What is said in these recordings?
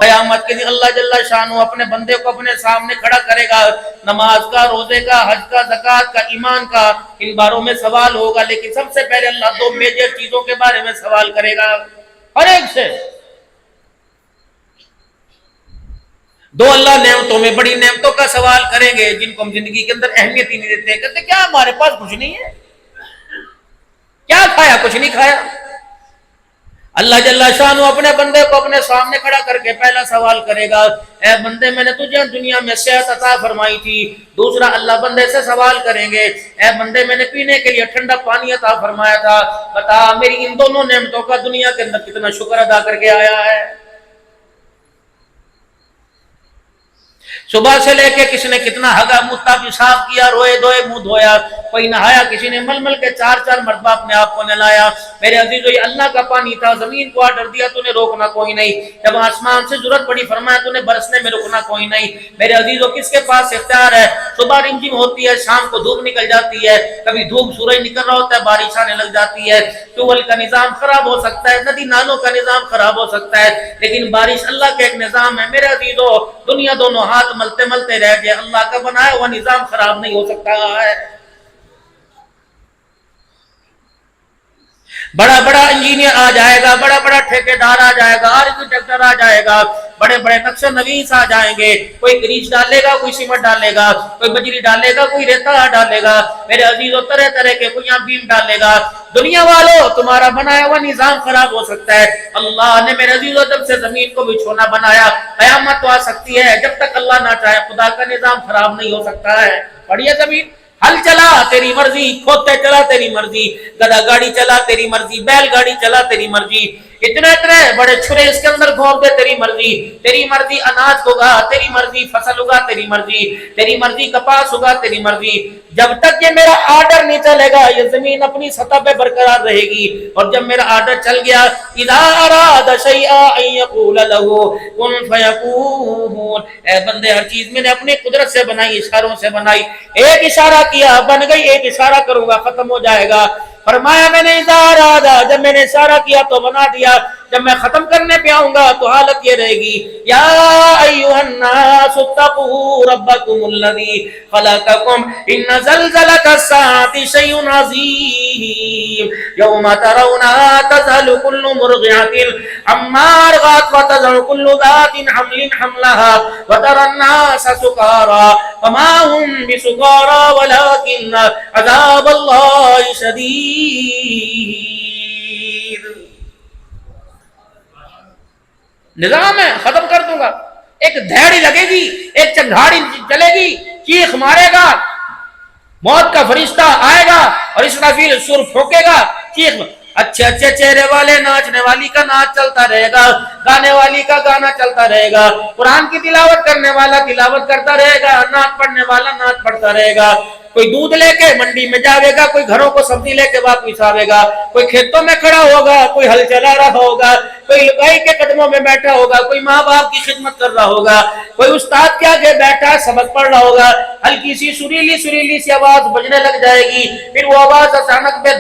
قیامت کے دن اللہ جل شانہ اپنے بندے کو اپنے سامنے کھڑا کرے گا، نماز کا، روزے کا، حج کا، زکوٰۃ کا، ایمان کا، ان باروں میں سوال ہوگا، لیکن سب سے پہلے اللہ دو میجر چیزوں کے بارے میں سوال کرے گا ہر ایک سے۔ دو اللہ نعمتوں میں بڑی نعمتوں کا سوال کریں گے جن کو ہم زندگی کے اندر اہمیت ہی نہیں دیتے، کہتے کیا ہمارے پاس کچھ نہیں ہے، کیا کھایا؟ کچھ نہیں کھایا۔ اللہ جل شانہ اپنے بندے کو اپنے سامنے کھڑا کر کے پہلا سوال کرے گا، اے بندے میں نے تجھے دنیا میں صحت عطا فرمائی تھی۔ دوسرا اللہ بندے سے سوال کریں گے، اے بندے میں نے پینے کے لیے ٹھنڈا پانی عطا فرمایا تھا، بتا میری ان دونوں نعمتوں کا دنیا کے اندر کتنا شکر ادا کر کے آیا ہے۔ صبح سے لے کے کسی نے کتنا ہگا متا پیشاب کیا، روئے دھوئے منہ دھویا، کوئی نہایا، کسی نے مل مل کے چار مرتبہ اپنے آپ کو نہلایا۔ میرے عزیزو یہ اللہ کا پانی تھا، زمین کو آرڈر دیا تو نے روکنا کوئی نہیں، جب آسمان سے ضرورت پڑی فرمایا تو نے برسنے میں رکنا کوئی نہیں۔ میرے عزیزو کس کے پاس اختیار ہے؟ صبح رمجم ہوتی ہے، شام کو دھوپ نکل جاتی ہے، کبھی دھوپ سورج نکل رہا ہوتا ہے، بارش آنے لگ جاتی ہے، ٹیوبویل کا نظام خراب ہو سکتا ہے، ندی نالوں کا نظام خراب ہو سکتا ہے، لیکن بارش اللہ کا ایک نظام ہے۔ میرے عزیزو دنیا دونوں ہاتھ ملتے ملتے رہ گئے، اللہ کا بنایا ہوا نظام خراب نہیں ہو سکتا ہے۔ بڑا بڑا انجینئر آ جائے گا، بڑا بڑا ٹھیکیدار آ جائے گا، آرکیٹیکٹر آ جائے گا، بڑے بڑے نقشہ نویس آ جائیں گے، کوئی گریس ڈالے گا، کوئی سیمنٹ ڈالے گا، کوئی بجری ڈالے گا، کوئی ریتا ڈالے گا، میرے عزیزو طرح طرح کے کوئی یہاں بیم ڈالے گا۔ دنیا والوں تمہارا بنایا ہوا نظام خراب ہو سکتا ہے، اللہ نے میرے عزیزو جب سے زمین کو بچھونا بنایا، قیامت تو آ سکتی ہے، جب تک اللہ نہ چاہے خدا کا نظام خراب نہیں ہو سکتا ہے۔ پڑھیے زمین، ہل چلا تیری مرضی، کھوتے چلا تیری مرضی، گدا گاڑی چلا تیری مرضی، بیل گاڑی چلا تیری مرضی، اتنے اتنے بڑے چھرے اس کے اندر گھونپ دے تیری مرضی، تیری مرضی اناج ہوگا، تیری مرضی فصل ہوگا، تیری مرضی، تیری مرضی کپاس ہوگا، تیری مرضی۔ جب تک یہ میرا آرڈر نہیں چلے گا یہ زمین اپنی سطح پہ برقرار رہے گی، اور جب میرا آرڈر چل گیا، اذا اراد شیئا ان یقول له کن فیکون، اے بندے ہر چیز میں نے اپنی قدرت سے بنائی، اشاروں سے بنائی، ایک اشارہ کیا بن گئی، ایک اشارہ کروں گا ختم ہو جائے گا۔ فرمایا میں نے اذا ارادہ، جب میں نے اشارہ کیا تو بنا دیا، جب میں ختم کرنے پہ آؤں گا تو حالت یہ رہے گی، یا ایھا الناس اتقوا ربکم الذی خلقکم ان زلزلۃ الساعۃ شیء عظیم یوم ترونها تذہل کل مرضعۃ عما ارضعت وتضع کل ذات حمل حملها وترى الناس سکارى وما هم بسکارى ولكن عذاب اللہ شدید۔ نظام ہے، ختم کر دوں گا، ایک دھیڑی لگے گی، ایک چنگھاڑی چلے گی، چیخ مارے گا، موت کا فرشتہ آئے گا اور اسرافیل سر پھونکے گا، چیخ، اچھے اچھے چہرے والے ناچنے والی کا ناچ چلتا رہے گا، گانے والی کا گانا چلتا رہے گا، قرآن کی تلاوت کرنے والا تلاوت کرتا رہے گا، نعت پڑھنے والا نعت پڑھتا رہے گا، کوئی دودھ لے کے منڈی میں جاوے گا، کوئی گھروں کو سبزی لے کے واپس آوے گا، کوئی کھیتوں میں کھڑا ہوگا، کوئی ہل چلا رہا ہوگا، کوئی لگائی کے قدموں میں بیٹھا ہوگا، کوئی ماں باپ کی خدمت کر رہا ہوگا، کوئی استاد کے آگے بیٹھا سبق پڑھ رہا ہوگا، ہلکی سی سریلی سی آواز بجنے لگ جائے گی، پھر وہ آواز اچانک بے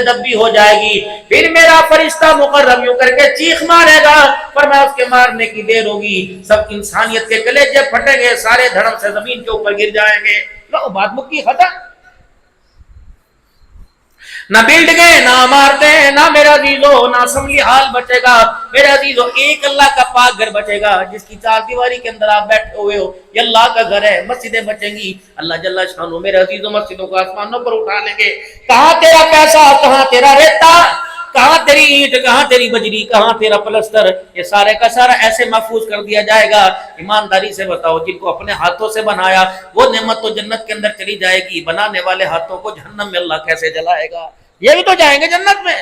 دبی ہو جائے گی، پھر میرا فرشتہ مقرب یوں کر کے چیخ مارے گا، پر میں اس کے مارنے کی دیر ہوگی، سب انسانیت کے کلیجے پھٹیں گے، سارے دھرم سے زمین کے اوپر گر جائیں گے، لو بات مکی ختم۔ نہ بلڈنگیں، نہ عمارتیں، نہ میرا عزیزو نہ اسمبلی ہال بچے گا، میرے عزیزو ایک اللہ کا پاک گھر بچے گا، جس کی چار دیواری کے اندر آپ بیٹھے ہوئے ہو، یہ اللہ کا گھر ہے، مسجدیں بچیں گی، اللہ جل شانہ میرے عزیزو مسجدوں کو آسمانوں پر اٹھا لیں گے، کہاں تیرا پیسہ، کہاں تیرا ریتا، کہاں تیری اینٹ، کہاں تیری بجری، کہاں تیرا پلستر، یہ سارے کا سارا ایسے محفوظ کر دیا جائے گا۔ ایمانداری سے بتاؤ، جن کو اپنے ہاتھوں سے بنایا وہ نعمت تو جنت کے اندر چلی جائے گی، بنانے والے ہاتھوں کو جہنم میں اللہ کیسے جلائے گا؟ یہ بھی تو جائیں گے جنت میں۔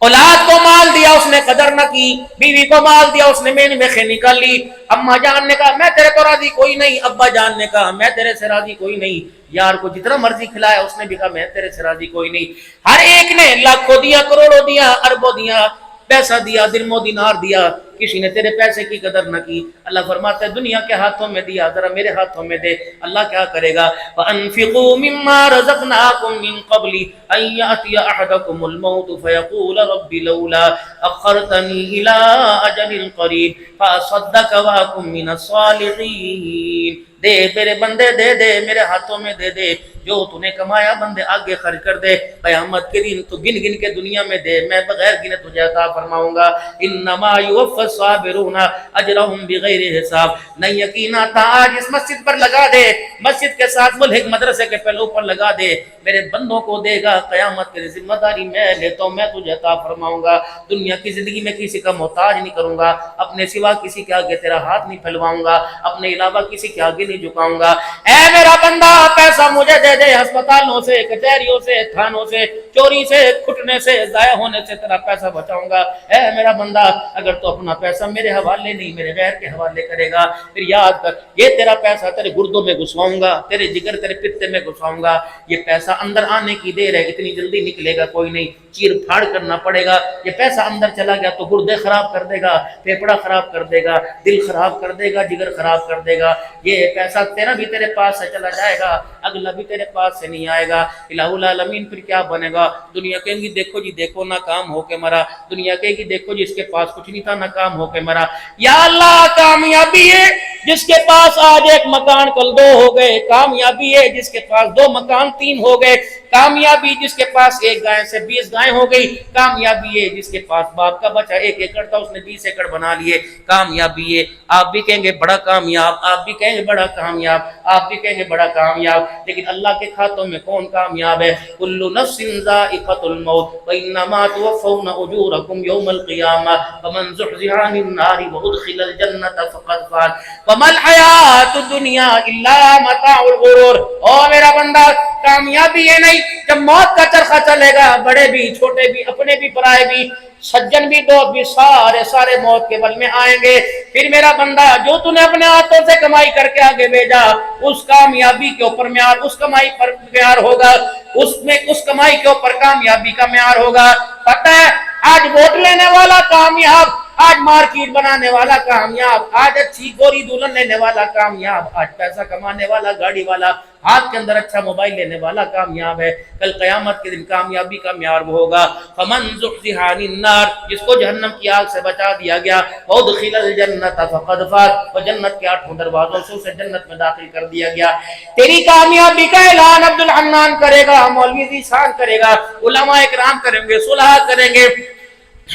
اولاد کو مال دیا اس نے قدر نہ کی، بیوی کو مال دیا اس نے مین میں خیر نکال لی، اماں جان نے کہا میں تیرے کو راضی کوئی نہیں، ابا جان نے کہا میں تیرے سے راضی کوئی نہیں، یار کو جتنا مرضی کھلایا اس نے بھی کہا میں تیرے سے راضی کوئی نہیں، ہر ایک نے لاکھوں دیا، کروڑوں دیا، اربوں دیا، پیسہ دیا، درم و دینار دیا، کسی نے تیرے پیسے کی قدر نہ کی. اللہ فرماتا ہے دنیا کے ہاتھوں میں دیا, ذرا میرے ہاتھوں میں دے. اللہ کیا کرے گا؟ وَأَنفِقُوا مِمَّا رَزَقْنَاكُم مِّن قَبْلِ أَن يَأْتِيَ أَحَدَكُمُ الْمَوْتُ فَيَقُولَ رَبِّ لَوْلَا أَخَّرْتَنِي إِلَىٰ أَجَلٍ قَرِيبٍ فَأَصَدَّقَ وَأَكُن مِّنَ الصَّالِحِينَ. دے میرے بندے, دے دے میرے ہاتھوں میں دے دے, جو تو نے کمایا بندے آگے خرچ کر دے. قیامت کے دن تو گن گن کے دنیا میں دے, میں بغیر گنے تجھے عطا فرماؤں گا. انما یوفی الصابرون اجرهم بغیر حساب. نہیں یقینا تھا آج اس مسجد پر لگا دے, مسجد کے ساتھ ملحق مدرسے کے پہلو پر لگا دے, میرے بندوں کو دے گا. قیامت کی ذمہ داری میں لیتا ہوں, میں تجھے عطا فرماؤں گا. دنیا کی زندگی میں کسی کا محتاج نہیں کروں گا, اپنے سوا کسی کے آگے تیرا ہاتھ نہیں پھیلواؤں گا, اپنے علاوہ کسی کے آگے نہیں جھکاؤں گا. اے میرا بندہ پیسہ مجھے دے دے, ہسپتالوں سے, کچہریوں سے, تھانوں سے, چوری سے, کھٹنے سے, ضائع ہونے سے تیرا پیسہ بچاؤں گا. اے میرا بندہ اگر تو اپنا پیسہ میرے حوالے نہیں میرے غیر کے حوالے کرے گا, پھر یاد کر یہ تیرا پیسہ تیرے گردوں میں گھسواؤں گا, تیرے جگر تیرے پتے میں گھسواؤں گا. یہ پیسہ اندر آنے کی دیر ہے, اتنی جلدی نکلے گا کوئی نہیں, چیر پھاڑ کرنا پڑے گا. یہ پیسہ اندر چلا گیا تو گردے خراب کر دے گا, پھیپڑا خراب کر دے گا, دل خراب کر دے گا, جگر خراب کر دے گا. یہ پیسہ تیرا بھی تیرے پاس سے چلا جائے گا, اگلا بھی تیرے پاس سے نہیں آئے گا. الہ العالمین پھر کیا بنے گا؟ دنیا کہیں گی دیکھو جی دیکھو ناکام ہو کے مرا, دنیا کہے گی دیکھو جی اس کے پاس کچھ نہیں تھا ناکام ہو کے مرا. یا اللہ کامیابی ہے جس کے پاس آج ایک مکان کل دو ہو گئے, کامیابی ہے جس کے پاس دو مکان تین ہو گئے, کامیابی جس کے پاس ایک گائے سے 20 گائیں ہو گئی, کامیابی ہے جس کے پاس باپ کا بچہ 1 ایکڑ تھا اس نے 20 ایکڑ بنا لیے, کامیابی ہے. آپ بھی کہیں گے بڑا کامیاب, آپ بھی کہیں گے بڑا کامیاب, آپ بھی کہیں گے بڑا کامیاب, لیکن اللہ کے ہاتھوں میں کون کامیاب ہے؟ کل نفس ذائقۃ الموت وانما توفون اجورکم یوم القیامہ فمن زحزح عن النار وادخل الجنۃ فقد فاز وما الحیاۃ الدنیا الا متاع الغرور. او میرا بندہ کامیابی ہے نہیں جب موت کا چرخہ چلے گا, بڑے بھی چھوٹے بھی اپنے بھی پرائے بھی سجن بھی دوست بھی سارے موت کے بل میں آئیں گے. پھر میرا بندہ جو تو نے اپنے ہاتھوں سے کمائی کر کے آگے بھیجا اس کامیابی کے اوپر معیار, اس کمائی پر معیار ہوگا, اس کمائی کے اوپر کامیابی کا معیار ہوگا. پتہ ہے آج ووٹ لینے والا کامیاب, آج مارکیٹ بنانے والا کامیاب, آج اچھی گوری دلہن لینے والا کامیاب, آج پیسہ کمانے والا گاڑی والا, ہاتھ کے اندر اچھا موبائل لینے والا کامیاب ہے. کل قیامت کے دن کامیابی کا معیار وہ ہوگا فمن زحزح عن النار, جس کو جہنم کی آگ سے بچا دیا گیا, وادخل الجنۃ فقد فاز, وہ جنت کے 8 دروازوں سے اسے جنت میں داخل کر دیا گیا. تیری کامیابی کا اعلان عبد الحنان کرے گا, مولوی ذیشان کرے گا, علماء اکرام کریں گے, صلحاء کریں گے,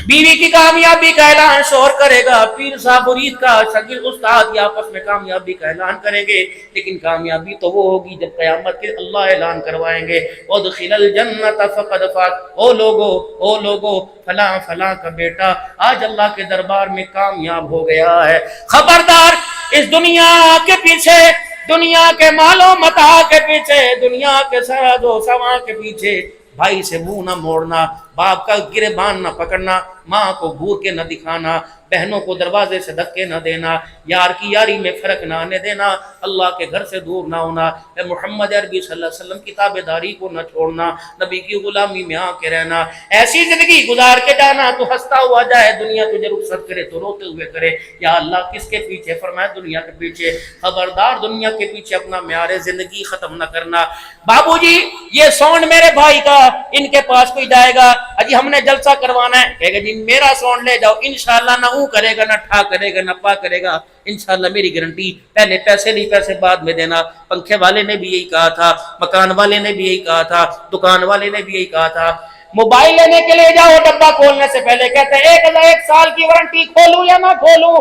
بیوی کی کامیابی کا اعلان شوہر کرے گا, پیر صاحب مرید کا شاگرد استاد یا آپس میں کامیابی کا اعلان کریں گے. لیکن کامیابی تو وہ ہوگی جب قیامت کے اللہ اعلان کروائیں گے وادخل الجنۃ فقد فاز. او لوگو فلاں فلاں کا بیٹا آج اللہ کے دربار میں کامیاب ہو گیا ہے. خبردار اس دنیا کے پیچھے, دنیا کے مال و متاع کے پیچھے, دنیا کے ساز و سامان کے پیچھے بھائی سے منہ نہ موڑنا, باپ کا گریبان نہ پکڑنا, ماں کو گھور کے نہ دکھانا, بہنوں کو دروازے سے دھکے نہ دینا, یار کی یاری میں فرق نہ آنے دینا, اللہ کے گھر سے دور نہ ہونا, محمد عربی صلی اللہ علیہ وسلم کی تابعداری کو نہ چھوڑنا, نبی کی غلامی میں آ کے رہنا. ایسی زندگی گزار کے جانا تو ہنستا ہوا جائے, دنیا تجھے رخصت کرے تو روتے ہوئے کرے. یا اللہ کس کے پیچھے؟ فرمایا دنیا کے پیچھے. خبردار دنیا کے پیچھے اپنا معیار زندگی ختم نہ کرنا. بابو جی یہ سونڈ میرے بھائی کا, ان کے پاس کوئی جائے گا, اجی ہم نے جلسہ کروانا ہے, کہے گا جی میرا سونڈ لے جاؤ, انشاءاللہ نہ اون کرے گا, نہ ٹھا کرے گا, نہ پا کرے گا, انشاءاللہ میری گارنٹی. پہلے پیسے نہیں, پیسے بعد میں دینا. پنکھے والے نے بھی یہی کہا تھا, مکان والے نے بھی یہی کہا تھا, دکان والے نے بھی یہی کہا تھا. موبائل لینے کے لیے جاؤ, ڈبہ کھولنے سے پہلے کہتے ہیں 1 سال کی وارنٹی, کھولوں یا نہ کھولوں.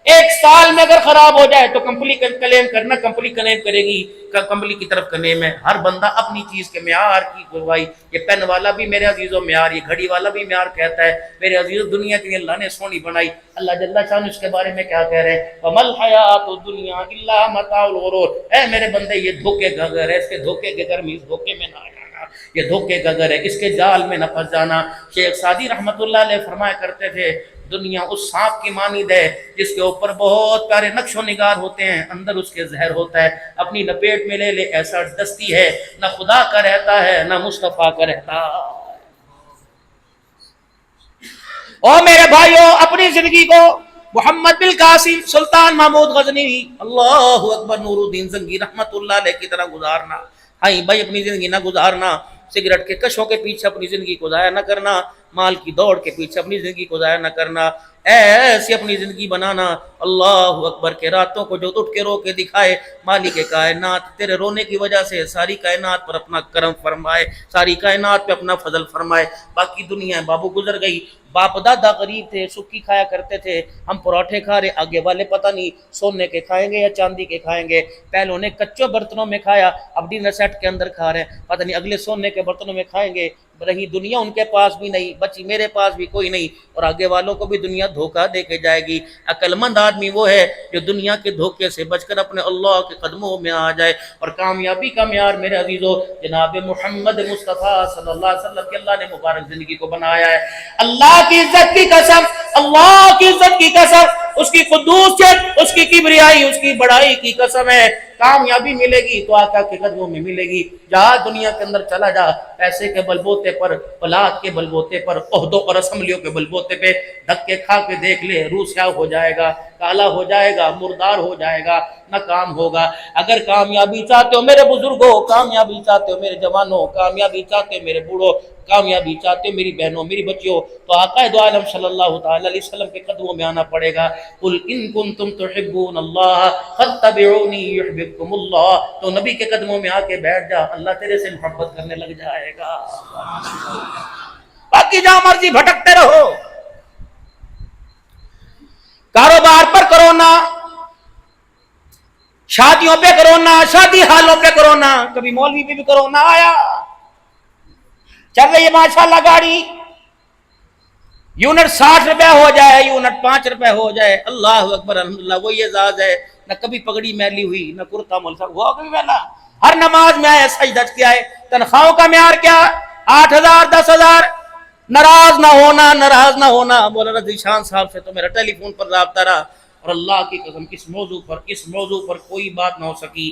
1 سال میں اگر خراب ہو جائے تو کمپنی کلیم کرنا, کمپنی کلیم کرے گی, کمپنی کی طرف کلیم ہے. ہر بندہ اپنی چیز کے معیار کی گواہی. یہ پین والا بھی میرے عزیزوں معیار, یہ گھڑی والا بھی معیار کہتا ہے. میرے عزیزوں دنیا کی اللہ نے سونی بنائی. اللہ جل شان اس کے بارے میں کیا کہہ رہے ہیں؟ وَمَا الْحَيَاةُ الدُّنْيَا إِلَّا مَتَاعُ الْغُرُورِ. اے میرے بندے یہ دھوکے کا گھر ہے, اس کے دھوکے کے گھر میں اس دھوکے میں نہ آ جانا, یہ دھوکے کا گھر ہے, اس کے جال میں نہ پھنس جانا. شیخ سعدی رحمۃ اللہ علیہ فرمایا کرتے تھے دنیا اس سانپ کی مانند ہے جس کے اوپر بہت پیارے نقش و نگار ہوتے ہیں, اندر اس کے زہر ہوتا ہے. اپنی لپیٹ میں لے لے, ایسا دستی ہے, نہ خدا کا رہتا ہے نہ مصطفیٰ کا رہتا. اور میرے بھائیوں اپنی زندگی کو محمد بن قاسم سلطان محمود غزنوی اللہ اکبر نور الدین زنگی رحمت اللہ علیہ کی طرح گزارنا. ہائی بھائی اپنی زندگی نہ گزارنا, سگریٹ کے کشوں کے پیچھے اپنی زندگی کو ضائع نہ کرنا, مال کی دوڑ کے پیچھے اپنی زندگی کو ضائع نہ کرنا, ایسی اپنی زندگی بنانا. اللہ اکبر کے راتوں کو جو اٹھ کے رو کے دکھائے, مالک کائنات تیرے رونے کی وجہ سے ساری کائنات پر اپنا کرم فرمائے, ساری کائنات پہ اپنا فضل فرمائے. باقی دنیا بابو گزر گئی, باپ دادا غریب تھے, سکی کھایا کرتے تھے, ہم پراٹھے کھا رہے, آگے والے پتہ نہیں سونے کے کھائیں گے یا چاندی کے کھائیں گے. پہلوں نے کچے برتنوں میں کھایا, اب ڈنر سیٹ کے اندر کھا رہے ہیں, پتہ نہیں اگلے سونے کے برتنوں میں کھائیں گے. رہی دنیا ان کے پاس بھی نہیں بچی, میرے پاس بھی کوئی نہیں, اور آگے والوں کو بھی دنیا دھوکہ دے کے جائے گی. عقل مند آدمی وہ ہے جو دنیا کے دھوکے سے بچ کر اپنے اللہ کے قدموں میں آ جائے. اور کامیابی کا معیار میرے عزیزو جناب محمد مصطفیٰ صلی اللہ علیہ وسلم کی اللہ نے مبارک زندگی کو بنایا ہے. اللہ کی عزت کی قسم, اللہ کی عزت کی قسم, اس کی قدوسیت, اس کی کبریائی, اس کی بڑائی کی قسم ہے, کامیابی ملے گی تو آقا کے قدموں میں ملے گی. جہاں دنیا کے اندر چلا جا, پیسے کے بلبوتے پر, اولاد کے بلبوتے پر, عہدوں اور اسمبلیوں کے بلبوتے پہ دھکے کھا کے دیکھ لے, روح سیاہ ہو جائے گا, کالا ہو جائے گا, مردار ہو جائے گا, نہ کام ہوگا. اگر کامیابی چاہتے ہو میرے بزرگوں, کامیابی چاہتے ہو میرے جوانوں, کامیابی چاہتے ہو میرے بوڑھوں, کامیابی چاہتے ہو میری بہنوں میری بچیوں, تو آقا دو عالم صلی اللہ تعالی علیہ وسلم کے قدموں میں آنا پڑے گا. قل ان کنتم تحبون اللہ فاتبعونی یحببکم اللہ. تو نبی کے قدموں میں آ کے بیٹھ جا, اللہ تیرے سے محبت کرنے لگ جائے گا. باقی جہاں مرضی بھٹکتے رہو, کاروبار پر کرونا, شادیوں پہ کرونا, شادی حالوں پہ کرونا, کبھی مولوی پہ بھی کرونا آیا. چل رہی ہے ماشاءاللہ گاڑی, یونٹ 60 روپے ہو جائے, یونٹ 5 روپے ہو جائے, اللہ اکبر الحمدللہ وہی اعزاز ہے. نہ کبھی پگڑی میلی ہوئی, نہ کرتا ملسا ہوا کبھی میلا, ہر نماز میں آئے سجدہ کیا ہے. تنخواہوں کا معیار کیا, 8000 10,000. ناراض نہ ہونا, ناراض نہ ہونا. مولانا رضی شان صاحب سے تو میرا ٹیلی فون پر رابطہ رہا, اور اللہ کی قسم اس موضوع پر کوئی بات نہ ہو سکی.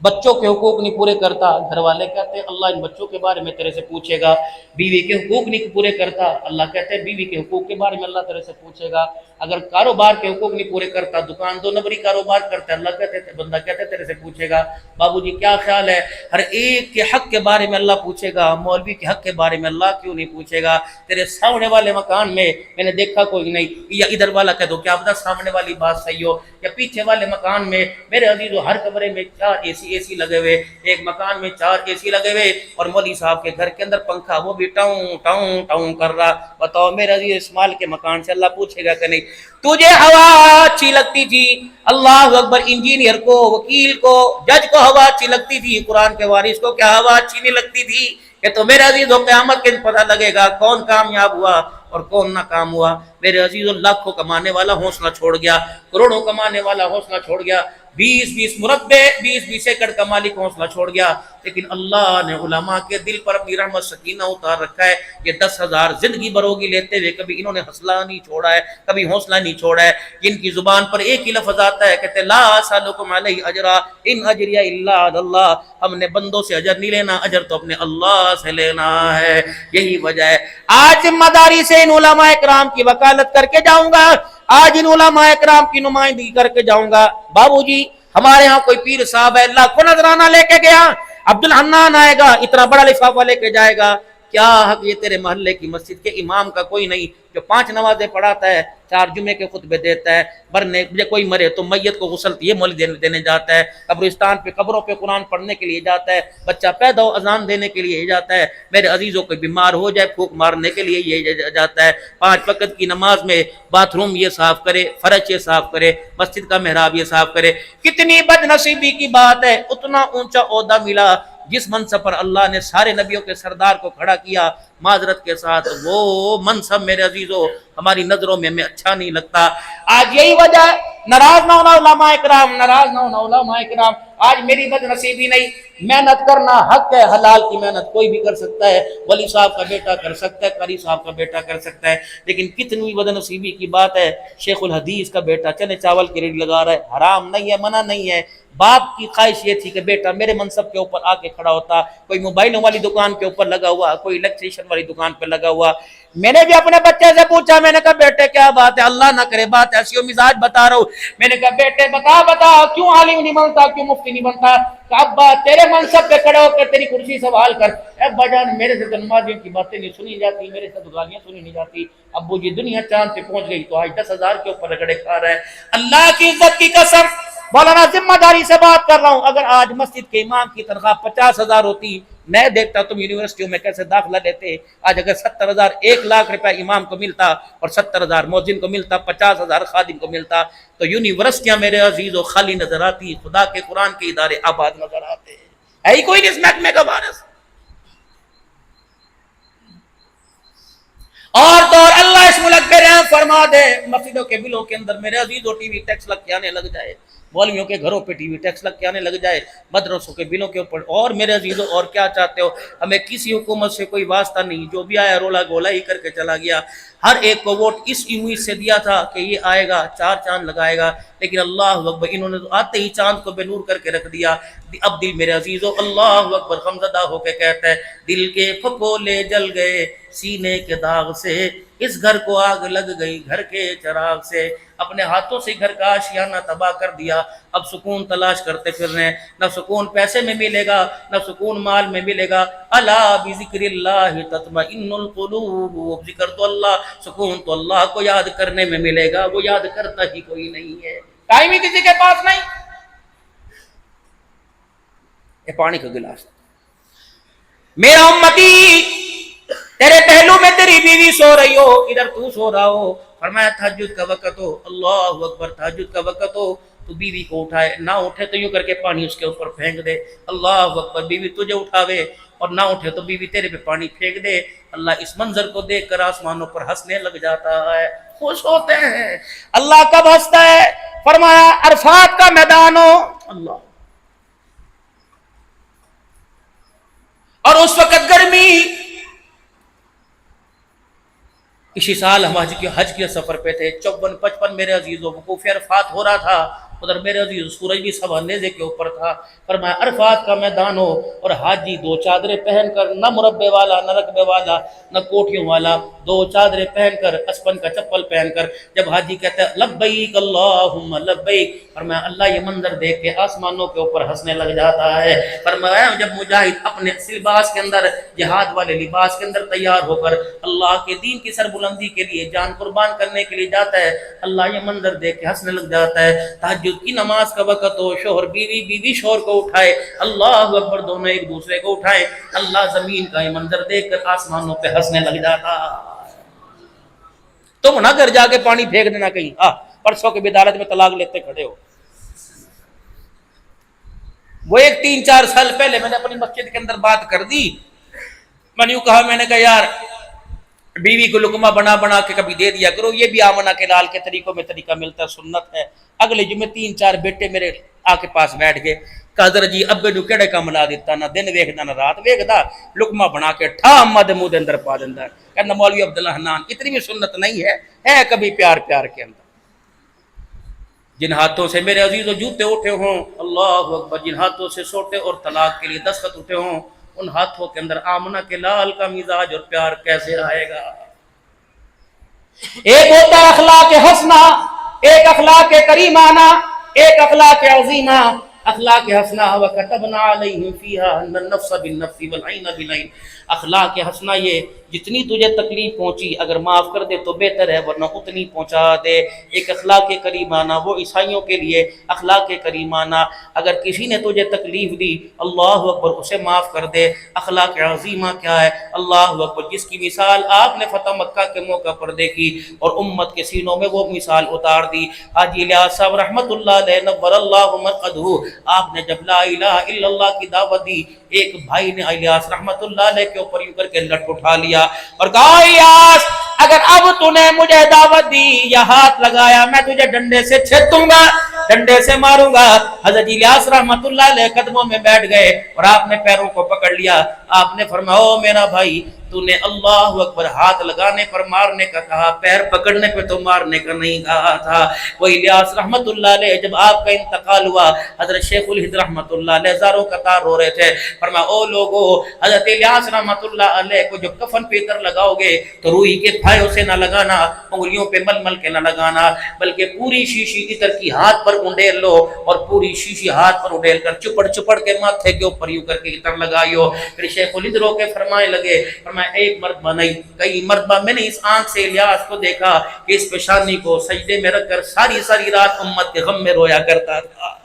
بچوں کے حقوق نہیں پورے کرتا, گھر والے کہتے ہیں اللہ ان بچوں کے بارے میں تیرے سے پوچھے گا. بیوی کے حقوق نہیں پورے کرتا, اللہ کہتے ہیں بیوی کے حقوق کے بارے میں اللہ تیرے سے پوچھے گا. اگر کاروبار کے حقوق نہیں پورے کرتا, دکان 2 نمبری کاروبار کرتا ہے, اللہ کہتے ہیں بندہ کہتے ہیں تیرے سے پوچھے گا. بابو جی کیا خیال ہے, ہر ایک کے حق کے بارے میں اللہ پوچھے گا, مولوی کے حق کے بارے میں اللہ کیوں نہیں پوچھے گا. تیرے سامنے والے مکان میں نے دیکھا کوئی نہیں, یا ادھر والا کہہ دو کیا پتہ سامنے والی بات صحیح ہو, یا پیچھے والے مکان میں میرے عزیزو ہر کمرے میں 4 اے سی لگے ہوئے, ایک مکان میں 4 اے سی لگے ہوئے, اور مولوی صاحب کے گھر کے اندر پنکھا وہ بھی ٹاؤں ٹاؤں ٹاؤں کر رہا. بتاؤ میرے عزیز اسماعیل کے مکان سے اللہ پوچھے گا کہ نہیں تجھے ہوا اچھی لگتی تھی, اللہ اکبر, انجینئر کو, وکیل کو, جج کو ہوا اچھی لگتی تھی, قرآن کے وارث کو کیا ہوا اچھی نہیں لگتی تھی؟ کہ تو میرے عزیزوں قیامت کے دن پتہ لگے گا کون کامیاب ہوا اور کون ناکام ہوا. میرے عزیزوں لاکھوں کمانے والا حوصلہ چھوڑ گیا, کروڑوں کمانے والا حوصلہ چھوڑ گیا, 20 مربع 20 ایکڑ کا مالک حوصلہ چھوڑ گیا. لیکن اللہ نے علماء کے دل پر اپنی رحمت سکینہ اتار رکھا ہے. یہ 10,000 زندگی بروگی لیتے ہوئے کبھی انہوں نے حوصلہ نہیں چھوڑا ہے, کبھی حوصلہ نہیں چھوڑا ہے. جن کی زبان پر ایک ہی لفظ آتا ہے, کہتے لا اسألکم علیہ اجرا ان اجری الا علی اللہ, ہم نے بندوں سے اجر نہیں لینا, اجر تو اپنے اللہ سے لینا ہے. یہی وجہ ہے آج ذمہ داری سے ان علماء اکرام کی وکالت کر کے جاؤں گا, آج ان علماء اکرام کی نمائندگی کر کے جاؤں گا. بابو جی ہمارے ہاں کوئی پیر صاحب ہے, لاکھوں نذرانہ لے کے گیا, عبد الحنان آئے گا اتنا بڑا لفافہ لے کے جائے گا, کیا حق یہ تیرے محلے کی مسجد کے امام کا کوئی نہیں جو 5 نمازیں پڑھاتا ہے, 4 جمعے کے خطبے دیتا ہے, مرنے کوئی مرے تو میت کو غسل یہ مول دینے جاتا ہے, قبرستان پہ قبروں پہ قرآن پڑھنے کے لیے جاتا ہے, بچہ پیدا ہو اذان دینے کے لیے جاتا ہے, میرے عزیزوں کوئی بیمار ہو جائے پھونک مارنے کے لیے یہ جاتا ہے, 5 وقت کی نماز میں باتھ روم یہ صاف کرے, فرش یہ صاف کرے, مسجد کا محراب یہ صاف کرے. کتنی بد نصیبی کی بات ہے, اتنا اونچا عہدہ ملا جس منصب پر اللہ نے سارے نبیوں کے سردار کو کھڑا کیا, معذرت کے ساتھ وہ منصب میرے عزیزوں ہماری نظروں میں ہمیں اچھا نہیں لگتا. آج یہی وجہ ہے, ناراض نہ ہونا علماء کرام, ناراض نہ ہونا علماء کرام. آج میری بد نصیبی نہیں, محنت کرنا حق ہے, حلال کی محنت کوئی بھی کر سکتا ہے, ولی صاحب کا بیٹا کر سکتا ہے, قاری صاحب کا بیٹا کر سکتا ہے. لیکن کتنی بد نصیبی کی بات ہے, شیخ الحدیث کا بیٹا چنے چاول کی ریڑھی لگا رہا ہے, حرام نہیں ہے, منع نہیں ہے, باپ کی خواہش یہ تھی کہ بیٹا میرے منصب کے اوپر آ کے کھڑا ہوتا، کوئی موبائلوں والی دکان کے اوپر لگا ہوا، کوئی الیکٹریشین والی دکان پہ لگا ہوا۔ میں نے بھی اپنے بچے سے پوچھا، میں نے کہا بیٹے کیا بات ہے، اللہ نہ کرے بات ایسی ہو، مزاج بتا رہا ہوں، میں نے کہا بیٹے بتا کیوں عالم نہیں بنتا، کیوں مفتی نہیں بنتا؟ کہ ابا تیرے منصب پہ کھڑے ہو کر تیری کرسی سوال کر۔ ابا جان میرے سے نمازیوں کی باتیں نہیں سنی جاتی، میرے سے گالیاں سنی نہیں جاتی۔ ابو جی دنیا چاند پہ پہنچ گئی تو آج 10,000 کے اوپر رگڑے کھا رہا ہے۔ اللہ کی عزت کی قسم مولانا ذمہ داری سے بات کر رہا ہوں، اگر آج مسجد کے امام کی تنخواہ 50,000 ہوتی، میں دیکھتا تم یونیورسٹیوں میں کیسے داخلہ لیتے۔ آج اگر 70,000 1 لاکھ روپے امام کو ملتا اور 70,000 مؤذن کو ملتا، 50,000 خادم کو ملتا، تو یونیورسٹیاں میرے عزیزو خالی نظر آتی، خدا کے قرآن کے ادارے آباد نظر آتے۔ ہے ہی کوئی نہیں اس محکمے کا وارث۔ اور تو اور اللہ اس ملک پہ رحم فرما دے، مسجدوں کے بلوں کے اندر میرے عزیزو ٹی وی ٹیکس لگ کے آنے لگ جائے، مولویوں کے گھروں پہ ٹی وی ٹیکس لگ کے آنے لگ جائے، مدرسوں کے بلوں کے اوپر۔ اور میرے عزیزو اور کیا چاہتے ہو؟ ہمیں کسی حکومت سے کوئی واسطہ نہیں، جو بھی آیا رولا گولا ہی کر کے چلا گیا۔ ہر ایک کو ووٹ اس امید سے دیا تھا کہ یہ آئے گا 4 چاند لگائے گا، لیکن اللہ اکبر انہوں نے تو آتے ہی چاند کو بے نور کر کے رکھ دیا۔ اب دل میرے عزیزو اللہ اکبر غمزدہ ہو کے کہتا ہے، دل کے پھپھولے جل گئے سینے کے داغ سے، اس گھر کو آگ لگ گئی گھر کے چراغ سے۔ اپنے ہاتھوں سے گھر کا آشیانہ تباہ کر دیا، اب سکون تلاش کرتے پھر رہے ہیں۔ نہ سکون پیسے میں ملے گا، نہ سکون مال میں ملے گا۔ الا بذکر اللہ تطمئن القلوب، ذکر تو اللہ، سکون تو اللہ کو یاد کرنے میں ملے گا، وہ یاد کرتا ہی کوئی نہیں ہے، ٹائم ہی کسی کے پاس نہیں۔ یہ پانی کا گلاس، میرا امتی تیرے پہلو میں تیری بیوی سو رہی ہو، ادھر تو سو رہا ہو۔ فرمایا تہجد کا وقت ہو، اللہ اکبر، تہجد کا وقت ہو تو بیوی کو اٹھائے، نہ اٹھے تو یوں کر کے پانی اس کے اوپر پھینک دے، اللہ اکبر۔ بیوی تجھے اٹھاوے اور نہ اٹھے تو بیوی تیرے پہ پانی پھینک دے۔ اللہ اس منظر کو دیکھ کر آسمانوں پر ہنسنے لگ جاتا ہے، خوش ہوتے ہیں۔ اللہ کب ہنستا ہے؟ فرمایا عرفات کا میدان ہو، اللہ، اور اس وقت گرمی۔ اسی سال ہم حج کے سفر پہ تھے، 54-55 میرے عزیزوں وقوف عرفات ہو رہا تھا، ادھر میرے عزیز سورج بھی سوا نیزے کے اوپر تھا۔ فرمایا عرفات کا میدان ہو اور حاجی 2 چادریں پہن کر، نہ مربے والا نہ رقبے والا نہ کوٹیوں والا، 2 چادریں پہن کر، اسپن کا چپل پہن کر، جب حاجی کہتا ہے لبیک اللہم لبیک، فرمایا اللہ یہ منظر دیکھ کے آسمانوں کے اوپر ہنسنے لگ جاتا ہے۔ فرمایا جب مجاہد اپنے لباس کے اندر، جہاد والے لباس کے اندر تیار ہو کر اللہ کے دین کی سربلندی کے لیے جان قربان کرنے کے لیے جاتا ہے، اللہ یہ منظر دیکھ کے ہنسنے لگ جاتا ہے۔ تہجد کی نماز کا وقت ہو، شوہر بیوی، بیوی شوہر کو اٹھائے، اللہ اکبر، دونوں ایک دوسرے کو اٹھائے، اللہ زمین کا یہ منظر دیکھ کر آسمانوں پہ ہنسنے لگ جاتا۔ تم نہ گھر جا کے پانی پھینک دینا کہیں، پرسوں کے بدارت میں طلاق لیتے کھڑے ہو۔ وہ ایک 3-4 سال پہلے میں نے اپنی مسجد کے اندر بات کر دی، میں نے کہا، میں نے کہا یار بیوی کو لقمہ بنا بنا کے کبھی دے دیا کرو، یہ بھی آمنہ کے لال کے طریقوں میں طریقہ ملتا ہے، سنت ہے۔ اگلے جمعے 3-4 بیٹے میرے آ کے پاس بیٹھ گئے، کہا حضرت جی ابے نو کیڑے کام لا دیتا، نہ دن ویکھدا نہ رات ویکھدا، لقمہ بنا کے ٹھا اما دے منہ دے اندر پا دیندا ہے۔ کہنا مولوی عبداللہ حنان اتنی بھی سنت نہیں ہے کبھی پیار پیار کے اندر۔ جن ہاتھوں سے میرے عزیزو جوتے اٹھے ہوں، اللہ اکبر، جن ہاتھوں سے سوٹے اور طلاق کے لیے دستخط اٹھے ہوں، ان ہاتھوں کے اندر آمنہ کے لال کا مزاج اور پیار کیسے آئے گا؟ ایک ہوتا ہے اخلاق حسنہ، ایک اخلاق کریمانہ، ایک اخلاق عظیمہ۔ اخلاق حسنہ وَكَتَبْنَا عَلَيْهِمْ فِيهَا أَنَّ النَّفْسَ بِالنَّفْسِ وَالْعَيْنَ بِالْعَيْنِ۔ اخلاق حسنہ یہ جتنی تجھے تکلیف پہنچی اگر معاف کر دے تو بہتر ہے، ورنہ اتنی پہنچا دے۔ ایک اخلاق کریمانہ، وہ عیسائیوں کے لیے اخلاق کریمانہ، اگر کسی نے تجھے تکلیف دی اللہ اکبر اسے معاف کر دے۔ اخلاق عظیمہ کیا ہے؟ اللہ اکبر، جس کی مثال آپ نے فتح مکہ کے موقع پر دیکھی اور امت کے سینوں میں وہ مثال اتار دی۔ حاجی الیاس صاحب رحمۃ اللہ علیہ نور اللہ مرقدہ، آپ نے جب لا الہ الا اللہ کی دعوت دی، ایک بھائی نے الیاس رحمۃ اللہ علیہ کے اوپر یوں کر کے لٹ اٹھا لیا اور کہا الیاس اگر اب تو نے مجھے دعوت دی یا ہاتھ لگایا میں تجھے ڈنڈے سے چھیدوں گا، ڈنڈے سے ماروں گا۔ حضرت الیاس رحمۃ اللہ علیہ قدموں میں بیٹھ گئے اور آپ نے پیروں کو پکڑ لیا۔ آپ نے فرمایا او میرا بھائی، تو نے اللہ اکبر ہاتھ لگانے پر مارنے کا کہا، پیر پکڑنے پہ تو مارنے کا نہیں کہا تھا۔ وہ الیاس رحمت اللہ علیہ جب آپ کا انتقال ہوا، حضرت شیخ الہند رحمت اللہ علیہ زاروں قطار رو رہے تھے، فرمایا او لوگو، حضرت الیاس رحمت اللہ علیہ کو جو کفن پہ کر لگاؤ گے تو روئی کے پھائیوں سے نہ لگانا، انگلیوں پہ مل مل کے نہ لگانا، بلکہ پوری شیشی عطر کی ہاتھ پر انڈیل لو اور پوری شیشی ہاتھ پر انڈیل کر چپڑ چپڑ کے ماتھے کے اوپر یوں کر کے عطر لگائیو۔ پھر شیخ الہند رو کے فرمانے لگے، فرمایا ایک مرتبہ نہیں کئی مرتبہ میں نے اس آنکھ سے الیاس کو دیکھا کہ اس پیشانی کو سجدے میں رکھ کر ساری ساری رات امت کے غم میں رویا کرتا تھا۔